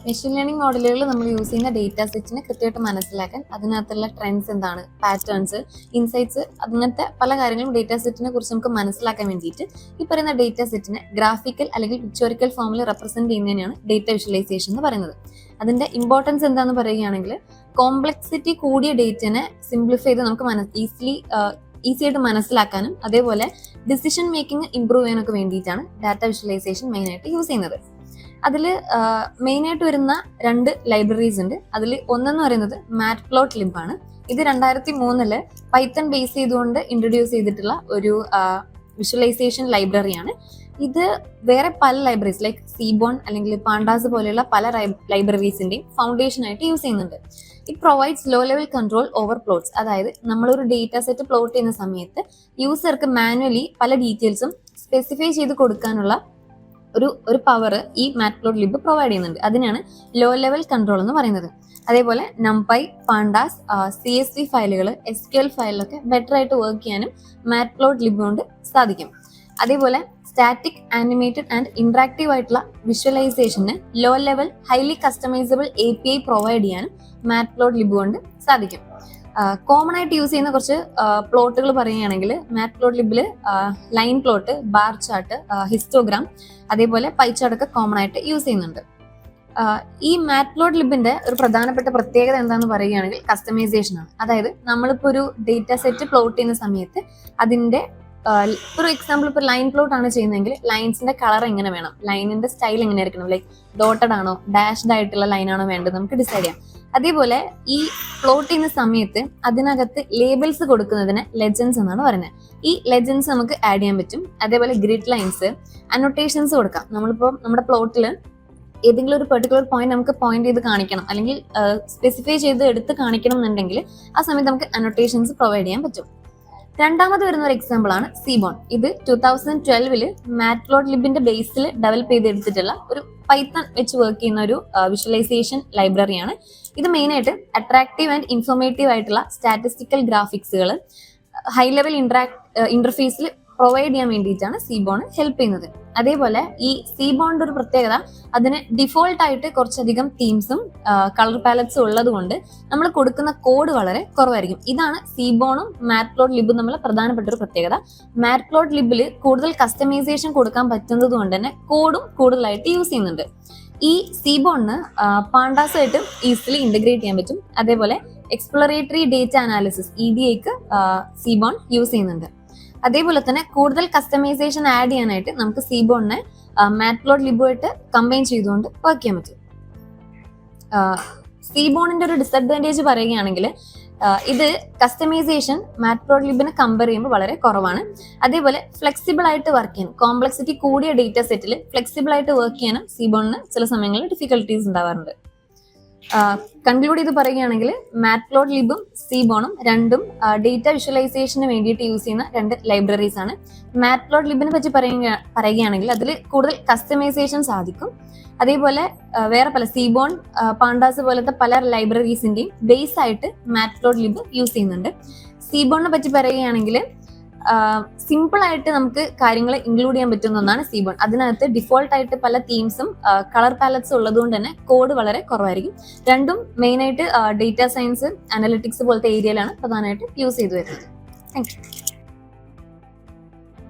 Machine learning മോഡലുകൾ നമ്മൾ use ചെയ്യുന്ന ഡേറ്റ സെറ്റിനെ കൃത്യമായിട്ട് മനസ്സിലാക്കാൻ അതിനകത്തുള്ള ട്രെൻഡ്സ് എന്താണ്, പാറ്റേൺസ്, ഇൻസൈറ്റ്സ്, അങ്ങനത്തെ പല കാര്യങ്ങളും ഡേറ്റ സെറ്റിനെ കുറിച്ച് നമുക്ക് മനസ്സിലാക്കാൻ വേണ്ടിയിട്ട് ഈ പറയുന്ന ഡേറ്റ സെറ്റിനെ ഗ്രാഫിക്കൽ അല്ലെങ്കിൽ പിക്ചോറിക്കൽ ഫോമിൽ റെപ്രസെന്റ് ചെയ്യുന്നതിനാണ് ഡേറ്റ വിഷ്വലൈസേഷൻ എന്ന് പറയുന്നത്. അതിന്റെ ഇമ്പോർട്ടൻസ് എന്താണെന്ന് പറയുകയാണെങ്കിൽ കോംപ്ലക്സിറ്റി കൂടിയ ഡേറ്റനെ സിംപ്ലിഫൈ ചെയ്ത് നമുക്ക് ഈസി ആയിട്ട് മനസ്സിലാക്കാനും അതേപോലെ ഡിസിഷൻ മേക്കിംഗ് ഇംപ്രൂവ് ചെയ്യാനൊക്കെ വേണ്ടിയിട്ടാണ് ഡാറ്റ വിഷ്വലൈസേഷൻ മെയിനായിട്ട് യൂസ് ചെയ്യുന്നത്. അതിൽ മെയിനായിട്ട് വരുന്ന 2 ലൈബ്രറീസ് ഉണ്ട്. അതിൽ ഒന്നെന്ന് പറയുന്നത് മാറ്റ്പ്ലോട്ട്ലിബ് ആണ്. ഇത് 2003 പൈത്തൺ ബേസ് ചെയ്തുകൊണ്ട് ഇൻട്രൊഡ്യൂസ് ചെയ്തിട്ടുള്ള ഒരു വിഷ്വലൈസേഷൻ ലൈബ്രറിയാണ്. ഇത് വേറെ പല ലൈബ്രറീസ് ലൈക്ക് സീബോൺ അല്ലെങ്കിൽ പാണ്ടാസ് പോലെയുള്ള പല ലൈബ്രറീസിന്റെയും ഫൗണ്ടേഷൻ ആയിട്ട് യൂസ് ചെയ്യുന്നുണ്ട്. It provides low level control over plots. അതായത് നമ്മളൊരു ഡേറ്റ സെറ്റ് പ്ലോട്ട് ചെയ്യുന്ന സമയത്ത് യൂസർക്ക് മാനുവലി പല ഡീറ്റെയിൽസും സ്പെസിഫൈ ചെയ്ത് കൊടുക്കാനുള്ള ഒരു പവർ ഈ മാറ്റ്പ്ലോട്ട്ലിബ് പ്രൊവൈഡ് ചെയ്യുന്നുണ്ട്. അതിനാണ് ലോ ലെവൽ കൺട്രോൾ എന്ന് പറയുന്നത്. അതേപോലെ നംപൈ, പാണ്ടാസ്, CSV ഫയലുകൾ, SQL ഫയലിലൊക്കെ ബെറ്റർ ആയിട്ട് വർക്ക് ചെയ്യാനും മാറ്റ്പ്ലോട്ട്ലിബ് കൊണ്ട് സാധിക്കും. അതേപോലെ സ്റ്റാറ്റിക്, ആനിമേറ്റഡ് ആൻഡ് ഇന്ററാക്റ്റീവ് ആയിട്ടുള്ള വിഷ്വലൈസേഷന് low level highly customizable API provide ചെയ്യാനും മാറ്റ്പ്ലോട്ട്ലിബ് കൊണ്ട് സാധിക്കും. കോമൺ ആയിട്ട് യൂസ് ചെയ്യുന്ന കുറച്ച് പ്ലോട്ടുകൾ പറയുകയാണെങ്കിൽ മാറ്റ്പ്ലോട്ട്ലിബിൽ line plot, bar chart, histogram, അതേപോലെ പൈ ചാർട്ട് ഒക്കെ കോമൺ ആയിട്ട് യൂസ് ചെയ്യുന്നുണ്ട്. ഈ മാറ്റ്പ്ലോട്ട്ലിബിന്റെ ഒരു പ്രധാനപ്പെട്ട പ്രത്യേകത എന്താണെന്ന് പറയുകയാണെങ്കിൽ കസ്റ്റമൈസേഷൻ ആണ്. അതായത് നമ്മളിപ്പോൾ ഒരു ഡേറ്റ സെറ്റ് പ്ലോട്ട് ചെയ്യുന്ന സമയത്ത് അതിന്റെ ഒരു എക്സാമ്പിൾ ഇപ്പോൾ ലൈൻ പ്ലോട്ട് ആണ് ചെയ്യുന്നതെങ്കിൽ ലൈൻസിന്റെ കളർ എങ്ങനെ വേണം, ലൈനിന്റെ സ്റ്റൈൽ എങ്ങനെ ആയിരിക്കണം, ലൈക്ക് ഡോട്ടഡ് ആണോ ഡാഷ്ഡ് ആയിട്ടുള്ള ലൈനാണോ വേണ്ടത് നമുക്ക് ഡിസൈഡ് ചെയ്യാം. അതേപോലെ ഈ പ്ലോട്ട് ചെയ്യുന്ന സമയത്ത് അതിനകത്ത് ലേബിൾസ് കൊടുക്കുന്നതിന് ലെജൻസ് എന്നാണ് പറയുന്നത്. ഈ ലെജൻസ് നമുക്ക് ആഡ് ചെയ്യാൻ പറ്റും. അതേപോലെ ഗ്രിഡ് ലൈൻസ്, അനോട്ടേഷൻസ് കൊടുക്കാം. നമ്മളിപ്പോൾ നമ്മുടെ പ്ലോട്ടിൽ ഏതെങ്കിലും ഒരു പെർട്ടിക്കുലർ പോയിന്റ് നമുക്ക് പോയിന്റ് ചെയ്ത് കാണിക്കണം അല്ലെങ്കിൽ സ്പെസിഫൈ ചെയ്ത് എടുത്ത് കാണിക്കണം എന്നുണ്ടെങ്കിൽ ആ സമയത്ത് നമുക്ക് അനോട്ടേഷൻസ് പ്രൊവൈഡ് ചെയ്യാൻ പറ്റും. രണ്ടാമത് വരുന്ന ഒരു എക്സാമ്പിൾ ആണ് സീബോൺ. ഇത് 2012 മാറ്റ്പ്ലോട്ട്ലിബിന്റെ ബേസിൽ ഡെവലപ്പ് ചെയ്തെടുത്തിട്ടുള്ള ഒരു പൈത്തൺ വെച്ച് വർക്ക് ചെയ്യുന്ന ഒരു വിഷ്വലൈസേഷൻ ലൈബ്രറിയാണ്. ഇത് മെയിനായിട്ട് അട്രാക്റ്റീവ് ആൻഡ് ഇൻഫോർമേറ്റീവ് ആയിട്ടുള്ള സ്റ്റാറ്റിസ്റ്റിക്കൽ ഗ്രാഫിക്സുകൾ ഹൈ ലെവൽ ഇന്റർഫേസിൽ പ്രൊവൈഡ് ചെയ്യാൻ വേണ്ടിയിട്ടാണ് സീബോൺ ഹെൽപ്പ് ചെയ്യുന്നത്. അതേപോലെ ഈ സീബോണിന്റെ ഒരു പ്രത്യേകത അതിന് ഡിഫോൾട്ട് ആയിട്ട് കുറച്ചധികം തീംസും കളർ പാലറ്റ്സും ഉള്ളത് കൊണ്ട് നമ്മൾ കൊടുക്കുന്ന കോഡ് വളരെ കുറവായിരിക്കും. ഇതാണ് സീബോണും മാറ്റ്പ്ലോട്ട്ലിബും തമ്മിലുള്ള പ്രധാനപ്പെട്ട ഒരു പ്രത്യേകത. മാറ്റ്പ്ലോട്ട്ലിബിൽ കൂടുതൽ കസ്റ്റമൈസേഷൻ കൊടുക്കാൻ പറ്റുന്നത് കൊണ്ട് തന്നെ കോഡും കൂടുതലായിട്ട് യൂസ് ചെയ്യുന്നുണ്ട്. ഈ സീബോണിന് പാണ്ടാസുമായിട്ട് ഈസിലി ഇന്റഗ്രേറ്റ് ചെയ്യാൻ പറ്റും. അതേപോലെ എക്സ്പ്ലോറേറ്ററി ഡേറ്റ അനാലിസിസ് EDAക്ക് സീബോൺ യൂസ് ചെയ്യുന്നുണ്ട്. അതേപോലെ തന്നെ കൂടുതൽ കസ്റ്റമൈസേഷൻ ആഡ് ചെയ്യാനായിട്ട് നമുക്ക് സീബോണിനെ മാറ്റ്പ്ലോട്ട്ലിബുമായിട്ട് കമ്പൈൻ ചെയ്തുകൊണ്ട് വർക്ക് ചെയ്യാൻ പറ്റും. സീബോണിന്റെ ഒരു ഡിസഡ്വാൻറ്റേജ് പറയുകയാണെങ്കിൽ ഇത് കസ്റ്റമൈസേഷൻ മാറ്റ്പ്ലോട്ട്ലിബിനെ കമ്പയർ ചെയ്യുമ്പോൾ വളരെ കുറവാണ്. അതേപോലെ ഫ്ലെക്സിബിൾ ആയിട്ട് വർക്ക് ചെയ്യാൻ, കോംപ്ലക്സിറ്റി കൂടിയ ഡേറ്റ സെറ്റിൽ ഫ്ലെക്സിബിൾ ആയിട്ട് വർക്ക് ചെയ്യാനും സീബോണിന് ചില സമയങ്ങളിൽ ഡിഫിക്കൽട്ടീസ് ഉണ്ടാവാറുണ്ട്. കൺക്ലൂഡ് ചെയ്ത് പറയുകയാണെങ്കിൽ മാറ്റ്പ്ലോട്ട്ലിബും സീബോണും രണ്ടും ഡേറ്റ വിഷ്വലൈസേഷന് വേണ്ടിയിട്ട് യൂസ് ചെയ്യുന്ന 2 ലൈബ്രറീസ് ആണ്. മാറ്റ്പ്ലോട്ട്ലിബിനെ പറ്റി പറയുകയാണെങ്കിൽ അതിൽ കൂടുതൽ കസ്റ്റമൈസേഷൻ സാധിക്കും. അതേപോലെ വേറെ പല സീബോൺ, പാണ്ടാസ് പോലത്തെ പല ലൈബ്രറീസിന്റെയും ബേസ് ആയിട്ട് മാറ്റ്പ്ലോട്ട്ലിബ് യൂസ് ചെയ്യുന്നുണ്ട്. സീബോണിനെ പറ്റി പറയുകയാണെങ്കിൽ സിമ്പിൾ ആയിട്ട് നമുക്ക് കാര്യങ്ങൾ ഇൻക്ലൂഡ് ചെയ്യാൻ പറ്റുന്ന ഒന്നാണ് സീബോൺ. അതിനകത്ത് ഡിഫോൾട്ട് ആയിട്ട് പല തീംസും കളർ പാലറ്റ്സും ഉള്ളതുകൊണ്ട് തന്നെ കോഡ് വളരെ കുറവായിരിക്കും. രണ്ടും മെയിനായിട്ട് ഡേറ്റ സയൻസ്, അനലിറ്റിക്സ് പോലത്തെ ഏരിയയിലാണ് പ്രധാനമായിട്ട് യൂസ് ചെയ്തു വരുന്നത്. Thank you.